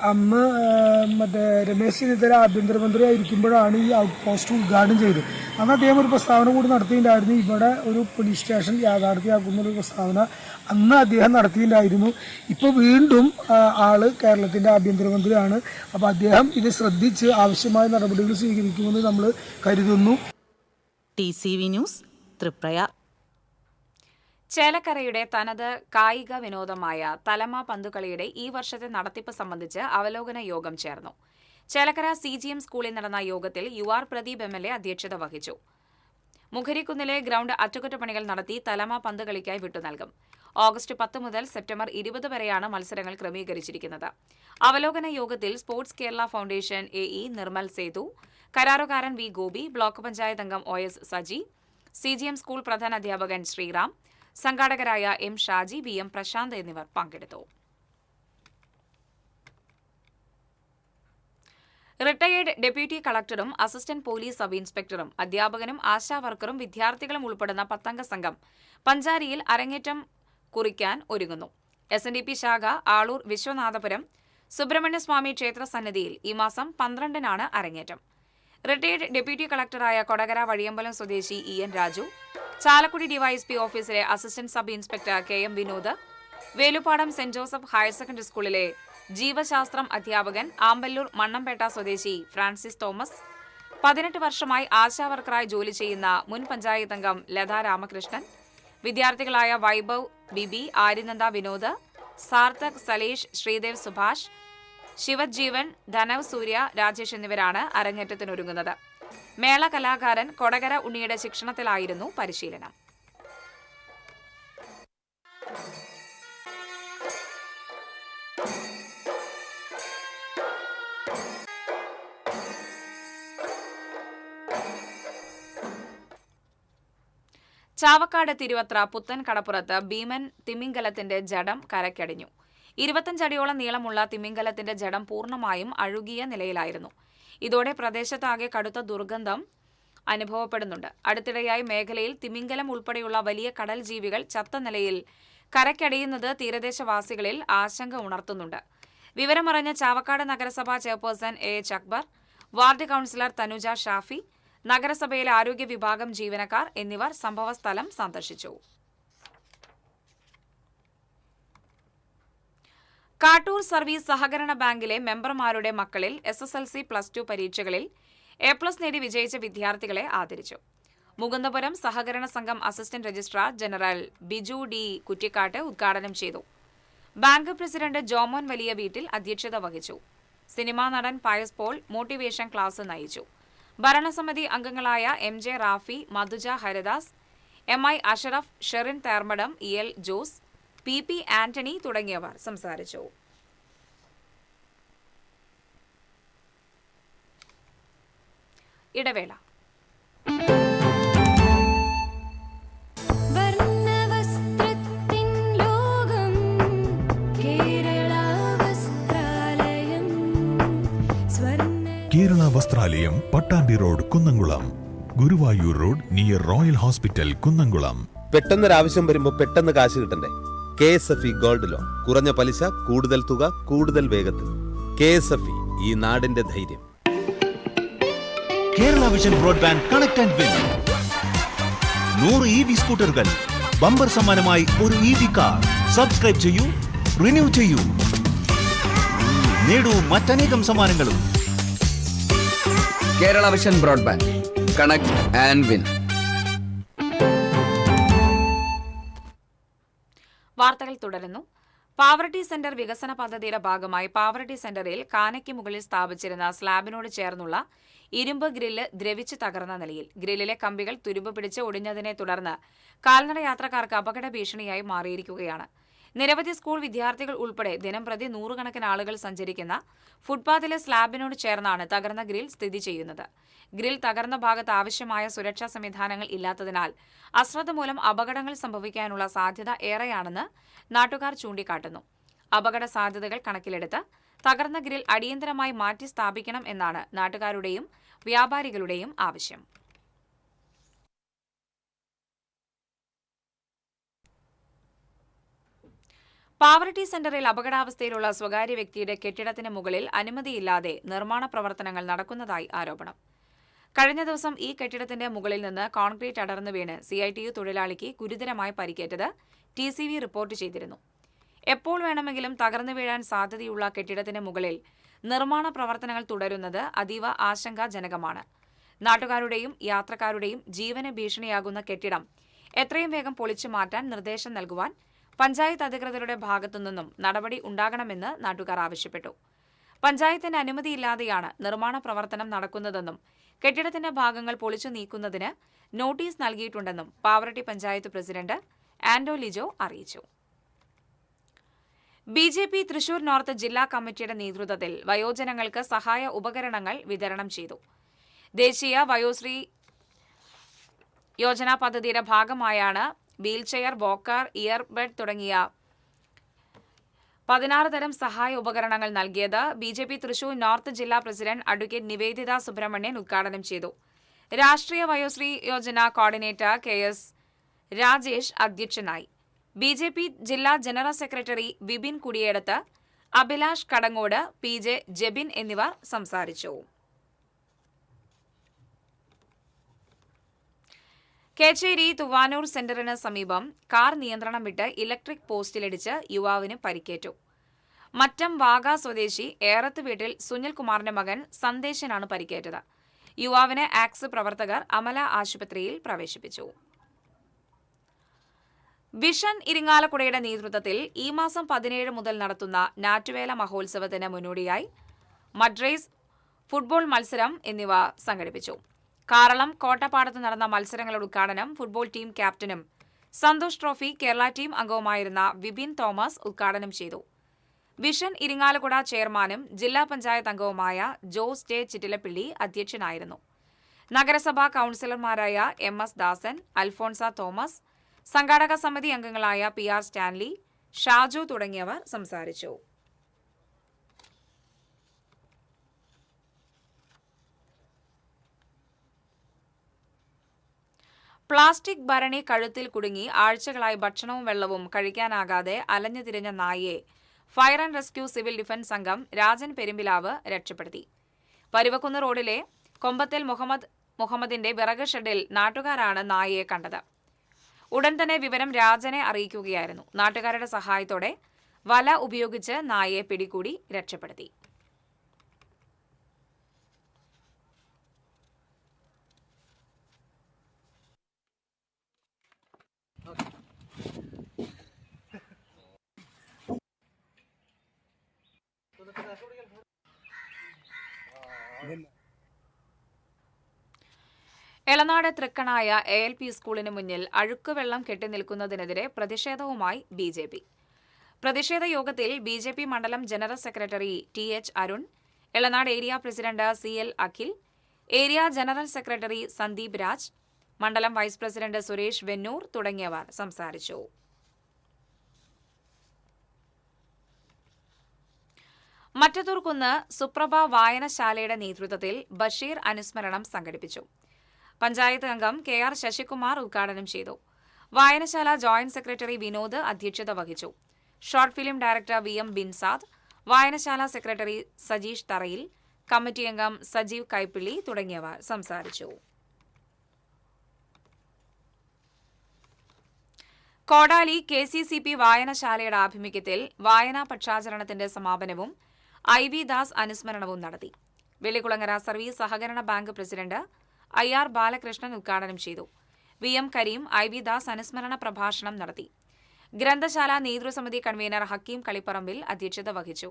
അന്ന് രമേശ് ചെന്നിത്തല ആഭ്യന്തരമന്ത്രി ആയിരിക്കുമ്പോഴാണ് ഈ ഔട്ട് പോസ്റ്റ് ഉദ്ഘാടനം ചെയ്തത്. അന്ന് അദ്ദേഹം ഒരു പ്രസ്താവന കൂടി നടത്തിയിട്ടുണ്ടായിരുന്നു. ഇവിടെ ഒരു പോലീസ് സ്റ്റേഷൻ യാഥാർത്ഥ്യമാക്കുന്ന ഒരു പ്രസ്താവന അന്ന് അദ്ദേഹം നടത്തിയിട്ടുണ്ടായിരുന്നു. ഇപ്പോൾ വീണ്ടും ആള് കേരളത്തിന്റെ ആഭ്യന്തരമന്ത്രിയാണ്. അപ്പോൾ അദ്ദേഹം ഇത് ശ്രദ്ധിച്ച് ആവശ്യമായ നടപടികൾ സ്വീകരിക്കുമെന്ന് നമ്മൾ കരുതുന്നു. TCV news, Triprayar. ചേലക്കരയുടെ തനത് കായിക വിനോദമായ തലമ പന്തുകളിയുടെ ഈ വർഷത്തെ നടത്തിപ്പ് സംബന്ധിച്ച് അവലോകന യോഗം ചേർന്നു. ചേലക്കര CGM സ്കൂളിൽ നടന്ന യോഗത്തിൽ UR പ്രദീപ് MLA അധ്യക്ഷത വഹിച്ചു. മുഖരിക്കുന്നിലെ ഗ്രൗണ്ട് അറ്റകുറ്റപ്പണികൾ നടത്തി തലമ പന്തുകളിക്കായി വിട്ടുനൽകും. ഓഗസ്റ്റ് 10 മുതൽ സെപ്റ്റംബർ 20 വരെയാണ് മത്സരങ്ങൾ ക്രമീകരിച്ചിരിക്കുന്നത്. അവലോകന യോഗത്തിൽ sports Kerala foundation AE Nirmal Sethu, കരാറുകാരൻ V ഗോപി, ബ്ലോക്ക് പഞ്ചായത്ത് അംഗം OS സജി, CGM സ്കൂൾ പ്രധാനാധ്യാപകൻ ശ്രീറാം, സംഘാടകരായ M ഷാജി, VM പ്രശാന്ത് എന്നിവർ പങ്കെടുത്തു. റിട്ടയേർഡ് ഡെപ്യൂട്ടി കളക്ടറും അസിസ്റ്റന്റ് പോലീസ് സബ് ഇൻസ്പെക്ടറും അധ്യാപകനും ആശാവർക്കറും വിദ്യാർത്ഥികളും ഉൾപ്പെടുന്ന 10 അംഗ സംഘം പഞ്ചാരിയിൽ അരങ്ങേറ്റം കുറിക്കാൻ ഒരുങ്ങുന്നു. SNDP ശാഖ ആളൂർ വിശ്വനാഥപുരം സുബ്രഹ്മണ്യസ്വാമി ക്ഷേത്ര സന്നിധിയിൽ ഈ മാസം 12-നാണ് അരങ്ങേറ്റം. റിട്ടയേർഡ് ഡെപ്യൂട്ടി കളക്ടറായ കൊടകര വഴിയമ്പലം സ്വദേശി EN രാജു, ചാലക്കുടി ഡിവൈഎസ്പി ഓഫീസിലെ assistant sub inspector KM Vinod, Veluppadam saint Joseph higher secondary സ്കൂളിലെ ജീവശാസ്ത്രം അധ്യാപകൻ ആമ്പല്ലൂർ മണ്ണമ്പേട്ട സ്വദേശി ഫ്രാൻസിസ് തോമസ്, 18 വർഷമായി ആശാവർക്കറായി ജോലി ചെയ്യുന്ന മുൻ പഞ്ചായത്ത് അംഗം ലത രാമകൃഷ്ണൻ, വിദ്യാർത്ഥികളായ വൈഭവ് ബിബി, ആര്യനന്ദ വിനോദ്, സാർത്ഥക് സലേഷ്, ശ്രീദേവ് സുഭാഷ്, ശിവജീവൻ, ധനവ് സൂര്യ, രാജേഷ് എന്നിവരാണ് അരങ്ങേറ്റത്തിനൊരുങ്ങുന്നത്. മേള കലാകാരൻ കൊടകര ഉണ്ണിയുടെ ശിക്ഷണത്തിലായിരുന്നു പരിശീലനം. ചാവക്കാട് തിരുവത്ര പുത്തൻ കടപ്പുറത്ത് ഭീമൻ തിമിംഗലത്തിന്റെ ജഡം കരക്കടിഞ്ഞു. 25 അടിയോളം നീളമുള്ള തിമിംഗലത്തിന്റെ ജഡം പൂർണ്ണമായും അഴുകിയ നിലയിലായിരുന്നു. ഇതോടെ പ്രദേശത്താകെ കടുത്ത ദുർഗന്ധം അനുഭവപ്പെടുന്നുണ്ട്. അടുത്തിടെയായി മേഖലയിൽ തിമിംഗലം ഉൾപ്പെടെയുള്ള വലിയ കടൽ ജീവികൾ ചത്ത നിലയിൽ കരക്കടിയുന്നത് തീരദേശവാസികളിൽ ആശങ്ക ഉണർത്തുന്നുണ്ട്. വിവരമറിഞ്ഞ ചാവക്കാട് നഗരസഭാ chairperson AH Akbar, ward councillor Tanuja Shafi, നഗരസഭയിലെ ആരോഗ്യ വിഭാഗം ജീവനക്കാർ എന്നിവർ സംഭവസ്ഥലം സന്ദർശിച്ചു. കാട്ടൂർ സർവീസ് സഹകരണ ബാങ്കിലെ മെമ്പർമാരുടെ മക്കളിൽ SSLC +2 പരീക്ഷകളിൽ A+ നേടി വിജയിച്ച വിദ്യാർത്ഥികളെ ആദരിച്ചു. മുകുന്ദപുരം സഹകരണ സംഘം assistant registrar general Biju D Kuttikkattu ഉദ്ഘാടനം ചെയ്തു. ബാങ്ക് പ്രസിഡന്റ് ജോമോൻ വലിയ വീട്ടിൽ അധ്യക്ഷത വഹിച്ചു. സിനിമാ നടൻ പയസ് പോൾ മോട്ടിവേഷൻ ക്ലാസ് നയിച്ചു. ഭരണസമിതി അംഗങ്ങളായ MJ Rafi, Madhuja Haridas, MI Ashraf, Sherin Thermadam, EL Jose, PP Antony തുടങ്ങിയവർ സംസാരിച്ചു. ഇടവേള. Kerala Vasthralayam, Pattambi road, Kunnamkulam. Guruvayur road near royal hospital, Kunnamkulam. പെട്ടെന്നൊരാവശ്യം വരുമ്പോൾ പെട്ടെന്ന് കാശ് കിട്ടണ്ടേ? KSFE gold loan. കുറഞ്ഞ പലിശ, കൂടുതൽ തുക, കൂടുതൽ വേഗത്തിൽ. KSFE, ഈ നാടിന്റെ ധൈര്യം. Kerala vision broadband connect and win. 100 EV സ്കൂട്ടറുകൾ, ബമ്പർ സമ്മാനമായി ഒരു EV കാർ. സബ്സ്ക്രൈബ് ചെയ്യൂ, റിന്യൂ ചെയ്യൂ, നേടൂ മറ്റനേകം സമ്മാനങ്ങളും. Kerala vision broadband connect and win. വാർത്തകൾ തുടരുന്നു. പാവറട്ടി സെന്റർ വികസന പദ്ധതിയുടെ ഭാഗമായി പാവറട്ടി സെന്ററിൽ കാനയ്ക്ക് മുകളിൽ സ്ഥാപിച്ചിരുന്ന സ്ലാബിനോട് ചേർന്നുള്ള ഇരുമ്പ് ഗ്രില്ല് ദ്രവിച്ച് തകർന്ന നിലയിൽ. ഗ്രില്ലിലെ കമ്പികൾ തുരുമ്പ് പിടിച്ച് ഒടിഞ്ഞതിനെ തുടർന്ന് കാൽനട യാത്രക്കാർക്ക് അപകട ഭീഷണിയായി മാറിയിരിക്കുകയാണ്. നിരവധി സ്കൂൾ വിദ്യാർത്ഥികൾ ഉൾപ്പെടെ ദിനംപ്രതി നൂറുകണക്കിന് ആളുകൾ സഞ്ചരിക്കുന്ന ഫുട്പാത്തിലെ സ്ലാബിനോട് ചേർന്നാണ് തകർന്ന ഗ്രിൽ സ്ഥിതി ചെയ്യുന്നത്. ഗ്രിൽ തകർന്ന ഭാഗത്ത് ആവശ്യമായ സുരക്ഷാ സംവിധാനങ്ങൾ ഇല്ലാത്തതിനാൽ അശ്രദ്ധ മൂലം അപകടങ്ങൾ സംഭവിക്കാനുള്ള സാധ്യത ഏറെയാണെന്ന് നാട്ടുകാർ ചൂണ്ടിക്കാട്ടുന്നു. അപകട സാധ്യതകൾ കണക്കിലെടുത്ത് തകർന്ന ഗ്രിൽ അടിയന്തരമായി മാറ്റി സ്ഥാപിക്കണം എന്നാണ് നാട്ടുകാരുടെയും വ്യാപാരികളുടെയും ആവശ്യം. പാവറട്ടി സെന്ററിൽ അപകടാവസ്ഥയിലുള്ള സ്വകാര്യ വ്യക്തിയുടെ കെട്ടിടത്തിന് മുകളിൽ അനുമതിയില്ലാതെ നിർമ്മാണ പ്രവർത്തനങ്ങൾ നടക്കുന്നതായി ആരോപണം. കഴിഞ്ഞ ദിവസം ഈ കെട്ടിടത്തിന്റെ മുകളിൽ നിന്ന് കോൺക്രീറ്റ് അടർന്നു വീണ് CITU തൊഴിലാളിക്ക് ഗുരുതരമായി പരിക്കേറ്റത് TCV റിപ്പോർട്ട് ചെയ്തിരുന്നു. എപ്പോൾ വേണമെങ്കിലും തകർന്നു വീഴാൻ സാധ്യതയുള്ള കെട്ടിടത്തിന് മുകളിൽ നിർമ്മാണ പ്രവർത്തനങ്ങൾ തുടരുന്നത് അതീവ ആശങ്കാജനകമാണ്. നാട്ടുകാരുടെയും യാത്രക്കാരുടെയും ജീവന് ഭീഷണിയാകുന്ന കെട്ടിടം എത്രയും വേഗം പൊളിച്ചു മാറ്റാൻ നിർദ്ദേശം നൽകുവാൻ പഞ്ചായത്ത് അധികൃതരുടെ ഭാഗത്തുനിന്നും നടപടി ഉണ്ടാകണമെന്ന് നാട്ടുകാർ ആവശ്യപ്പെട്ടു. പഞ്ചായത്തിന്റെ അനുമതിയില്ലാതെയാണ് നിർമ്മാണ പ്രവർത്തനം നടക്കുന്നതെന്നും കെട്ടിടത്തിന്റെ ഭാഗങ്ങൾ പൊളിച്ചു നീക്കുന്നതിന് നോട്ടീസ് നൽകിയിട്ടുണ്ടെന്നും പാവറട്ടി പഞ്ചായത്ത് പ്രസിഡന്റ് ആൻഡോ ലിജോ അറിയിച്ചു. BJP തൃശൂർ നോർത്ത് ജില്ലാ കമ്മിറ്റിയുടെ നേതൃത്വത്തിൽ വയോജനങ്ങൾക്ക് സഹായ ഉപകരണങ്ങൾ വിതരണം ചെയ്തു. ദേശീയ വയോശ്രീ യോജന പദ്ധതിയുടെ ഭാഗമായാണ് വീൽചെയർ, വോക്കർ, ഇയർബഡ് തുടങ്ങിയ 16 തരം സഹായ ഉപകരണങ്ങൾ നൽകിയത്. BJP തൃശൂർ നോർത്ത് ജില്ലാ പ്രസിഡന്റ് അഡ്വക്കേറ്റ് നിവേദിത സുബ്രഹ്മണ്യൻ ഉദ്ഘാടനം ചെയ്തു. രാഷ്ട്രീയ വയോശ്രീ യോജന കോർഡിനേറ്റർ KS രാജേഷ് അധ്യക്ഷനായി. BJP ജില്ലാ general secretary Vipin Kudiyedath, Abhilash Kadangode, PJ Jebin എന്നിവർ സംസാരിച്ചു. കേച്ചേരി തുവാനൂർ സെന്ററിന് സമീപം കാർ നിയന്ത്രണം വിട്ട് ഇലക്ട്രിക് പോസ്റ്റിലിടിച്ച് യുവാവിന് പരിക്കേറ്റു. മറ്റം വാഗ സ്വദേശി ഏറത്ത് വീട്ടിൽ സുനിൽകുമാറിന്റെ മകൻ സന്ദേശനാണ് പരിക്കേറ്റത്. യുവാവിനെ ആക്സ് പ്രവർത്തകർ അമല ആശുപത്രിയിൽ പ്രവേശിപ്പിച്ചു. വിഷൻ ഇരിങ്ങാലക്കുടയുടെ നേതൃത്വത്തിൽ ഈ മാസം 17 മുതൽ നടത്തുന്ന ഞാറ്റുവേല മഹോത്സവത്തിന് മുന്നോടിയായി മഡ്രൈസ്, ഫുട്ബോൾ മത്സരം എന്നിവ സംഘടിപ്പിച്ചു. കാറളം കോട്ടപ്പാടത്ത് നടന്ന മത്സരങ്ങളുടെ ഉദ്ഘാടനം ഫുട്ബോൾ ടീം ക്യാപ്റ്റനും സന്തോഷ് ട്രോഫി കേരള ടീം അംഗവുമായിരുന്ന വിപിൻ തോമസ് ഉദ്ഘാടനം ചെയ്തു. വിഷൻ ഇരിങ്ങാലക്കുട ചെയർമാനും ജില്ലാ പഞ്ചായത്ത് അംഗവുമായ ജോസ് ജെ ചിറ്റിലപ്പിള്ളി അധ്യക്ഷനായിരുന്നു. നഗരസഭാ കൌൺസിലർമാരായ MS ദാസൻ, അൽഫോൺസ തോമസ്, സംഘാടക സമിതി അംഗങ്ങളായ PR സ്റ്റാൻലി, ഷാജു തുടങ്ങിയവർ സംസാരിച്ചു. പ്ലാസ്റ്റിക് ഭരണി കഴുത്തിൽ കുടുങ്ങി ആഴ്ചകളായി ഭക്ഷണവും വെള്ളവും കഴിക്കാനാകാതെ അലഞ്ഞുതിരിഞ്ഞ നായയെ fire and rescue civil defence സംഘം രാജൻ പെരുമ്പിലാവ് രക്ഷപ്പെടുത്തി. പരുവക്കുന്ന് റോഡിലെ കൊമ്പത്തിൽ മുഹമ്മദിന്റെ വിറക് ഷെഡിൽ നാട്ടുകാരാണ് നായയെ കണ്ടത്. ഉടൻ തന്നെ വിവരം രാജനെ അറിയിക്കുകയായിരുന്നു. നാട്ടുകാരുടെ സഹായത്തോടെ വല ഉപയോഗിച്ച് നായയെ പിടികൂടി രക്ഷപ്പെടുത്തി. എളനാട് തൃക്കണായ ALP സ്കൂളിന് മുന്നിൽ അഴുക്കുവെള്ളം കെട്ടിനിൽക്കുന്നതിനെതിരെ പ്രതിഷേധവുമായി BJP. പ്രതിഷേധ യോഗത്തിൽ BJP മണ്ഡലം general secretary TH Arun, Elanad area president CL Akhil, area general secretary Sandeep Raj, മണ്ഡലം വൈസ് പ്രസിഡന്റ് സുരേഷ് വെന്നൂർ തുടങ്ങിയവർ സംസാരിച്ചു. മറ്റത്തൂർക്കുന്ന് സുപ്രഭ വായനശാലയുടെ നേതൃത്വത്തിൽ ബഷീർ അനുസ്മരണം സംഘടിപ്പിച്ചു. പഞ്ചായത്ത് അംഗം KR ശശികുമാർ ഉദ്ഘാടനം ചെയ്തു. വായനശാല ജോയിന്റ് സെക്രട്ടറി വിനോദ് അധ്യക്ഷത വഹിച്ചു. ഷോർട്ട് ഫിലിം ഡയറക്ടർ VM ബിൻസാദ്, വായനശാല സെക്രട്ടറി സജീഷ് തറയിൽ, കമ്മിറ്റി അംഗം സജീവ് കൈപ്പിള്ളി തുടങ്ങിയവർ സംസാരിച്ചു. കോടാലി KCCP വായനശാലയുടെ ആഭിമുഖ്യത്തിൽ വായനാ പക്ഷാചരണത്തിന്റെ സമാപനവും IV ദാസ് അനുസ്മരണവും നടത്തി. വെള്ളിക്കുളങ്ങര സർവീസ് സഹകരണ ബാങ്ക് പ്രസിഡന്റ് IR ബാലകൃഷ്ണൻ ഉദ്ഘാടനം ചെയ്തു. VM കരീം IV ദാസ് അനുസ്മരണ പ്രഭാഷണം നടത്തി. ഗ്രന്ഥശാല നേതൃസമിതി കൺവീനർ ഹക്കീം കളിപ്പറമ്പിൽ അധ്യക്ഷത വഹിച്ചു.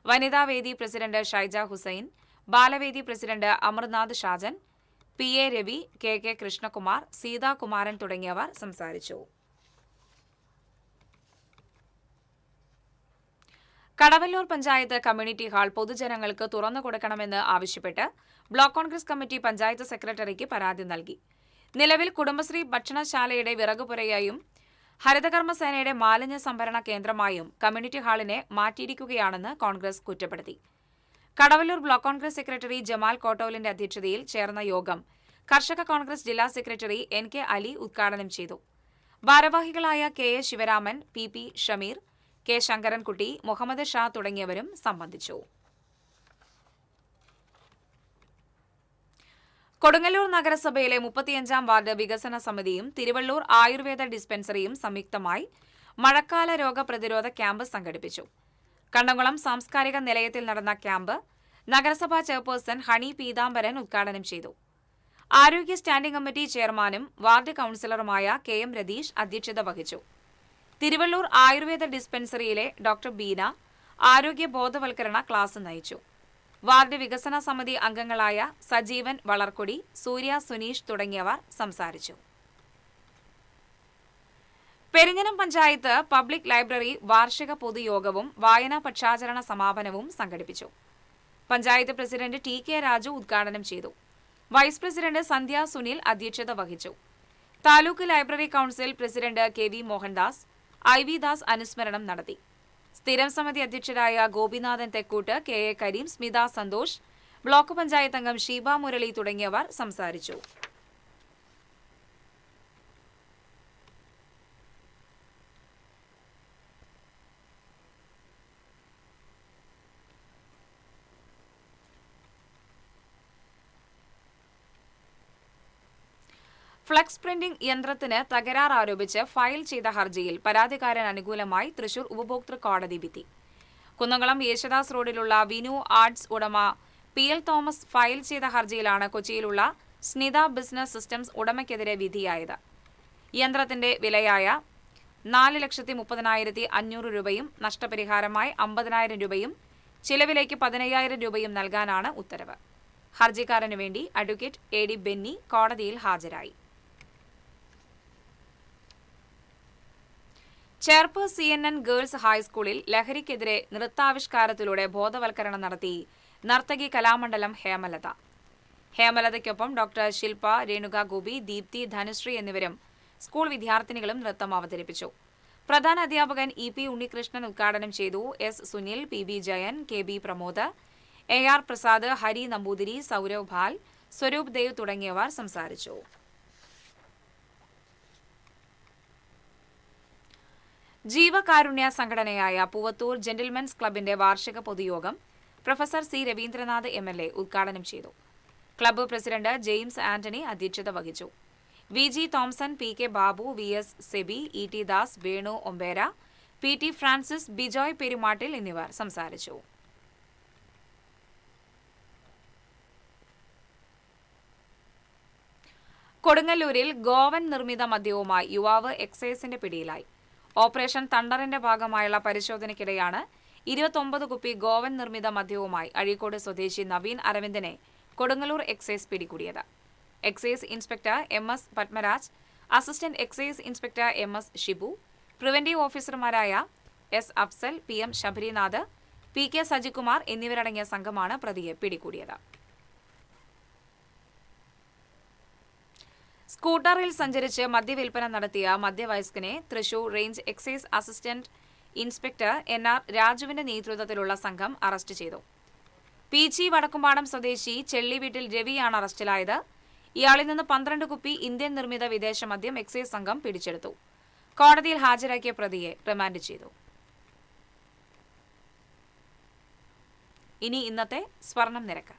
വനിതാവേദി പ്രസിഡന്റ് ഷൈജ ഹുസൈൻ, ബാലവേദി president Amarnath Shajan, PA Ravi, KK Krishnakumar, Seethakumaran തുടങ്ങിയവർ സംസാരിച്ചു. കടവല്ലൂർ പഞ്ചായത്ത് കമ്മ്യൂണിറ്റി ഹാൾ പൊതുജനങ്ങൾക്ക് തുറന്നു കൊടുക്കണമെന്ന് ആവശ്യപ്പെട്ട് ബ്ലോക്ക് കോൺഗ്രസ് കമ്മിറ്റി പഞ്ചായത്ത് സെക്രട്ടറിക്ക് പരാതി നൽകി. നിലവിൽ കുടുംബശ്രീ ഭക്ഷണശാലയുടെ വിറകുപുരയായും ഹരിതകർമ്മസേനയുടെ മാലിന്യ സംഭരണ കേന്ദ്രമായും കമ്മ്യൂണിറ്റി ഹാളിനെ മാറ്റിയിരിക്കുകയാണെന്ന് കോൺഗ്രസ് കുറ്റപ്പെടുത്തി. കടവല്ലൂർ ബ്ലോക്ക് കോൺഗ്രസ് സെക്രട്ടറി ജമാൽ കോട്ടോലിന്റെ അധ്യക്ഷതയിൽ ചേർന്ന യോഗം കർഷക കോൺഗ്രസ് ജില്ലാ സെക്രട്ടറി NK അലി ഉദ്ഘാടനം ചെയ്തു. ഭാരവാഹികളായ KA Sivaraman, PP Shameer, K Sankarankutty, Muhammad Shah തുടങ്ങിയവരും സംബന്ധിച്ചു. കൊടുങ്ങല്ലൂർ നഗരസഭയിലെ 35-ാം വാർഡ് വികസന സമിതിയും തിരുവള്ളൂർ ആയുർവേദ ഡിസ്പെൻസറിയും സംയുക്തമായി മഴക്കാല രോഗപ്രതിരോധ ക്യാമ്പ് സംഘടിപ്പിച്ചു. കണ്ടംകുളം സാംസ്കാരിക നിലയത്തിൽ നടന്ന ക്യാമ്പ് നഗരസഭാ ചെയർപേഴ്സൺ ഹണി പീതാംബരൻ ഉദ്ഘാടനം ചെയ്തു. ആരോഗ്യ സ്റ്റാൻഡിംഗ് കമ്മിറ്റി ചെയർമാനും വാർഡ് കൌൺസിലറുമായ KM രതീഷ് അധ്യക്ഷത വഹിച്ചു. തിരുവള്ളൂർ ആയുർവേദ ഡിസ്പെൻസറിയിലെ ഡോക്ടർ ബീന ആരോഗ്യ ബോധവൽക്കരണ ക്ലാസ് നയിച്ചു. വാർഡ് വികസന സമിതി അംഗങ്ങളായ സജീവൻ വളർക്കൊടി, സൂര്യ സുനീഷ് തുടങ്ങിയവർ സംസാരിച്ചു. പെരിഞ്ഞനം പഞ്ചായത്ത് പബ്ലിക് ലൈബ്രറി വാർഷിക പൊതുയോഗവും വായനാ പക്ഷാചരണ സമാപനവും സംഘടിപ്പിച്ചു. പഞ്ചായത്ത് പ്രസിഡന്റ് TK രാജു ഉദ്ഘാടനം ചെയ്തു. വൈസ് പ്രസിഡന്റ് സന്ധ്യ സുനിൽ അധ്യക്ഷത വഹിച്ചു. Taluk library council president KV Mohandas, IV Das അനുസ്മരണം നടത്തി. സ്ഥിരം സമിതി അധ്യക്ഷരായ ഗോപിനാഥൻ തെക്കൂട്ട്, KA കരീം, സ്മിത സന്തോഷ്, ബ്ലോക്ക് പഞ്ചായത്ത് അംഗം ഷീബ മുരളി തുടങ്ങിയവർ സംസാരിച്ചു. ഫ്ലക്സ് പ്രിന്റിംഗ് യന്ത്രത്തിന് തകരാർ ആരോപിച്ച് ഫയൽ ചെയ്ത ഹർജിയിൽ പരാതിക്കാരൻ അനുകൂലമായി തൃശൂർ ഉപഭോക്തൃ കോടതി വിധി. കുന്നംകുളം യേശുദാസ് റോഡിലുള്ള വിനു ആർട്സ് ഉടമ PL തോമസ് ഫയൽ ചെയ്ത ഹർജിയിലാണ് കൊച്ചിയിലുള്ള സ്നിത ബിസിനസ് സിസ്റ്റംസ് ഉടമയ്ക്കെതിരെ വിധിയായത്. യന്ത്രത്തിന്റെ വിലയായ 4,30,500 രൂപയും നഷ്ടപരിഹാരമായി 50,000 രൂപയും ചിലവിലേക്ക് 15,000 രൂപയും നൽകാനാണ് ഉത്തരവ്. ഹർജിക്കാരനു വേണ്ടി അഡ്വക്കേറ്റ് AD ബെന്നി കോടതിയിൽ ഹാജരായി. ചേർപ്പ് CNN ഗേൾസ് ഹൈസ്കൂളിൽ ലഹരിക്കെതിരെ നൃത്താവിഷ്കാരത്തിലൂടെ ബോധവൽക്കരണം നടത്തി നർത്തകി കലാമണ്ഡലം ഹേമലത. ഹേമലതയ്ക്കൊപ്പം ഡോക്ടർ ശില്പ, രേണുക ഗോപി, ദീപ്തി, ധനുശ്രീ എന്നിവരും സ്കൂൾ വിദ്യാർത്ഥിനികളും നൃത്തം അവതരിപ്പിച്ചു. പ്രധാന അധ്യാപകൻ EP ഉണ്ണികൃഷ്ണൻ ഉദ്ഘാടനം ചെയ്തു. S Sunil, PB Jayan, KB Pramod, AR Prasad, Hari Namboothiri, Sourav Bhal, Swarup Dev തുടങ്ങിയവർ സംസാരിച്ചു. ജീവകാരുണ്യ സംഘടനയായ പൂവത്തൂർ ജെന്റിൽമെൻസ് ക്ലബിന്റെ വാർഷിക പൊതുയോഗം പ്രൊഫസർ C രവീന്ദ്രനാഥ് MLA ഉദ്ഘാടനം ചെയ്തു. ക്ലബ്ബ് പ്രസിഡന്റ് ജെയിംസ് ആന്റണി അധ്യക്ഷത വഹിച്ചു. VG Thomson, PK Babu, VS Sebi, ET Das, Venu Ombera, PT Francis, Bijoy Perumattil എന്നിവർ സംസാരിച്ചു. കൊടുങ്ങല്ലൂരിൽ ഗോവൻ നിർമ്മിത മദ്യവുമായി യുവാവ് എക്സൈസിന്റെ പിടിയിലായി. ഓപ്പറേഷൻ തണ്ടറിന്റെ ഭാഗമായുള്ള പരിശോധനയ്ക്കിടെയാണ് 29 കുപ്പി ഗോവൻ നിർമ്മിത മദ്യവുമായി അഴീക്കോട് സ്വദേശി നവീൻ അരവിന്ദനെ കൊടുങ്ങല്ലൂർ എക്സൈസ് പിടികൂടിയത്. Excise inspector MS Padmaraj, assistant excise inspector MS Shibu, preventive ഓഫീസർമാരായ S Afsal, PM Sabarinath, PK Sajikumar എന്നിവരടങ്ങിയ സംഘമാണ് പ്രതിയെ പിടികൂടിയത്. സ്കൂട്ടറിൽ സഞ്ചരിച്ച് മദ്യവിൽപ്പന നടത്തിയ മധ്യവയസ്കനെ Thrissur range excise assistant inspector NR രാജുവിന്റെ നേതൃത്വത്തിലുള്ള സംഘം അറസ്റ്റ് ചെയ്തു. PG വടക്കുംപാടം സ്വദേശി ചെള്ളിവീട്ടിൽ രവിയാണ് അറസ്റ്റിലായത്. ഇയാളിൽ നിന്ന് 12 കുപ്പി ഇന്ത്യൻ നിർമ്മിത വിദേശ മദ്യം എക്സൈസ് സംഘം പിടിച്ചെടുത്തു. കോടതിയിൽ ഹാജരാക്കിയ പ്രതിയെ റിമാൻഡ് ചെയ്തു. ഇനി ഇന്നത്തെ സ്വർണം നിരക്ക്.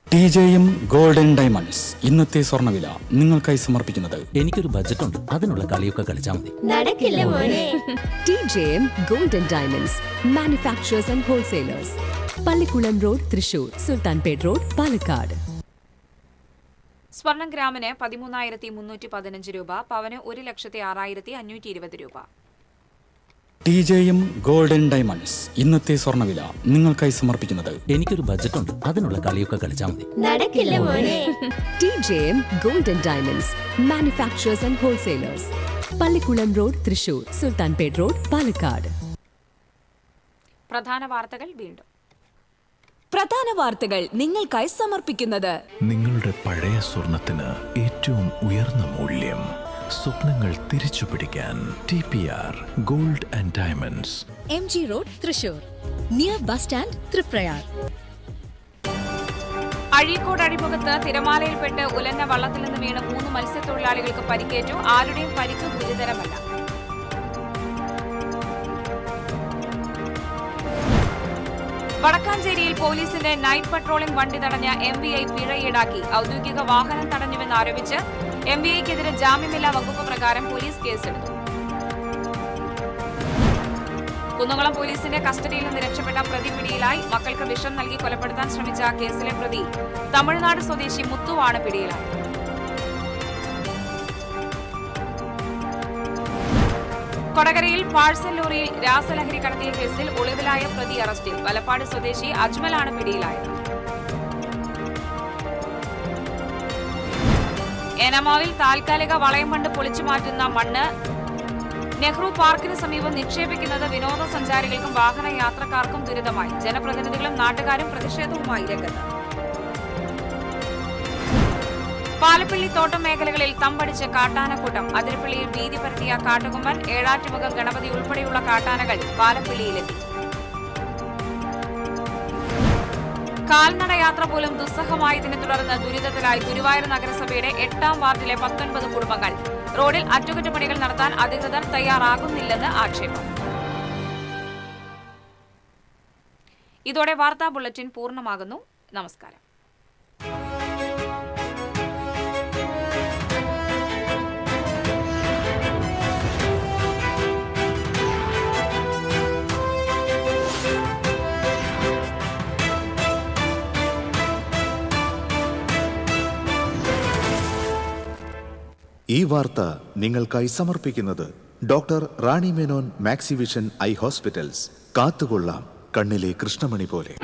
TJM ഗോൾഡൻ ഡയമണ്ട്സ് ഇന്നത്തെ സ്വർണ്ണവില നിങ്ങൾക്കായി സമർപ്പിക്കുന്നത്. എനിക്കൊരു ബജറ്റ് ഉണ്ട്, അതിനുള്ള കളിയൊക്കെ കളിച്ചാൽ മതി. നടക്കില്ല മോനെ. TJM golden diamonds manufacturers and wholesalers, Pallikkulam road, Thrissur, Sultanpet road, Palakkad. സ്വർണം ഗ്രാമിന് 13,315 രൂപ, പവന് 1,06,520 രൂപ. TJM ഗോൾഡൻ ഡയമണ്ട്സ് ഇന്നത്തെ സ്വർണ്ണവില നിങ്ങൾക്കായി സമർപ്പിക്കുന്നത്. എനിക്കൊരു ബജറ്റ് ഉണ്ട്, അതിനുള്ള കളിയൊക്കെ കളിച്ചാൽ മതി. നടക്കില്ല മോനെ. TJM golden diamonds manufacturers and wholesalers, Pallikkulam road, Thrissur, Sultanpet road, Palakkad. പ്രധാന വാർത്തകൾ വീണ്ടും. പ്രധാന വാർത്തകൾ നിങ്ങൾക്കായി സമർപ്പിക്കുന്നത് നിങ്ങളുടെ പഴയ സ്വർണത്തിന് ഏറ്റവും ഉയർന്ന മൂല്യം. സ്വപ്നങ്ങൾ തിരിച്ചു പിടിക്കാൻ TPR gold and diamonds, MG road Thrissur, near bus stand Triprayar. Azhikode അഴിമുഖത്ത് തിരമാലയിൽപ്പെട്ട് ഉലഞ്ഞ വള്ളത്തിൽ നിന്ന് വീണ് 3 മത്സ്യത്തൊഴിലാളികൾക്ക് പരിക്കേറ്റു. ആരുടെയും പരിക്ക് ഗുരുതരമല്ല. വടക്കാഞ്ചേരിയിൽ പോലീസിന്റെ നൈറ്റ് പട്രോളിംഗ് വണ്ടി തടഞ്ഞ MVI പിഴ ഈടാക്കി. ഔദ്യോഗിക വാഹനം തടഞ്ഞുവെന്നാരോപിച്ച് MVIക്കെതിരെ ജാമ്യമില്ലാ വകുപ്പ് പ്രകാരം പോലീസ് കേസെടുത്തു. കുന്നംകുളം പോലീസിന്റെ കസ്റ്റഡിയിൽ നിന്ന് രക്ഷപ്പെട്ട പ്രതി പിടിയിലായി. മക്കൾക്ക് വിഷം നൽകി കൊലപ്പെടുത്താൻ ശ്രമിച്ച കേസിലെ പ്രതി തമിഴ്നാട് സ്വദേശി മുത്തുവാണ് പിടിയിലായത്. കൊടകരയിൽ പാഴ്സൽ ലോറിയിൽ രാസലഹരി കടത്തിയ കേസിൽ ഒളിവിലായ പ്രതി അറസ്റ്റിൽ. വലപ്പാട് സ്വദേശി അജ്മലാണ് പിടിയിലായത്. ഏനാമാവിൽ താൽക്കാലിക വളയം ബണ്ട് പൊളിച്ചു മാറ്റുന്ന മണ്ണ് നെഹ്റു പാർക്കിന് സമീപം നിക്ഷേപിക്കുന്നത് വിനോദസഞ്ചാരികൾക്കും വാഹന യാത്രക്കാർക്കും ദുരിതമായി. ജനപ്രതിനിധികളും നാട്ടുകാരും പ്രതിഷേധവുമായി രംഗത്ത്. പാലപ്പള്ളി തോട്ടം മേഖലകളിൽ തമ്പടിച്ച് കാട്ടാനക്കൂട്ടം. അതിരപ്പള്ളിയിൽ ഭീതി പരത്തിയ കാട്ടുകൊമ്പൻ. ഏഴാറ്റുമുഖം ഗണപതി ഉൾപ്പെടെയുള്ള കാട്ടാനകൾ പാലപ്പള്ളിയിലെത്തി. കാൽനട യാത്ര പോലും ദുസ്സഹമായതിനെ തുടർന്ന് ദുരിതത്തിലായി ഗുരുവായൂർ നഗരസഭയുടെ 8ാം വാർഡിലെ 19 കുടുംബങ്ങൾ. റോഡിൽ അറ്റകുറ്റപ്പണികൾ നടത്താൻ അധികൃതർ തയ്യാറാകുന്നില്ലെന്ന് ആക്ഷേപം. ഇതോടെ വാർത്താ ബുള്ളറ്റിൻ പൂർണ്ണമാകുന്നു. നമസ്കാരം. ഈ വാർത്ത നിങ്ങൾക്കായി സമർപ്പിക്കുന്നത് doctor Rani Menon Maxivision I hospitals. കാത്തുകൊള്ളാം കണ്ണിലെ കൃഷ്ണമണി പോലെ.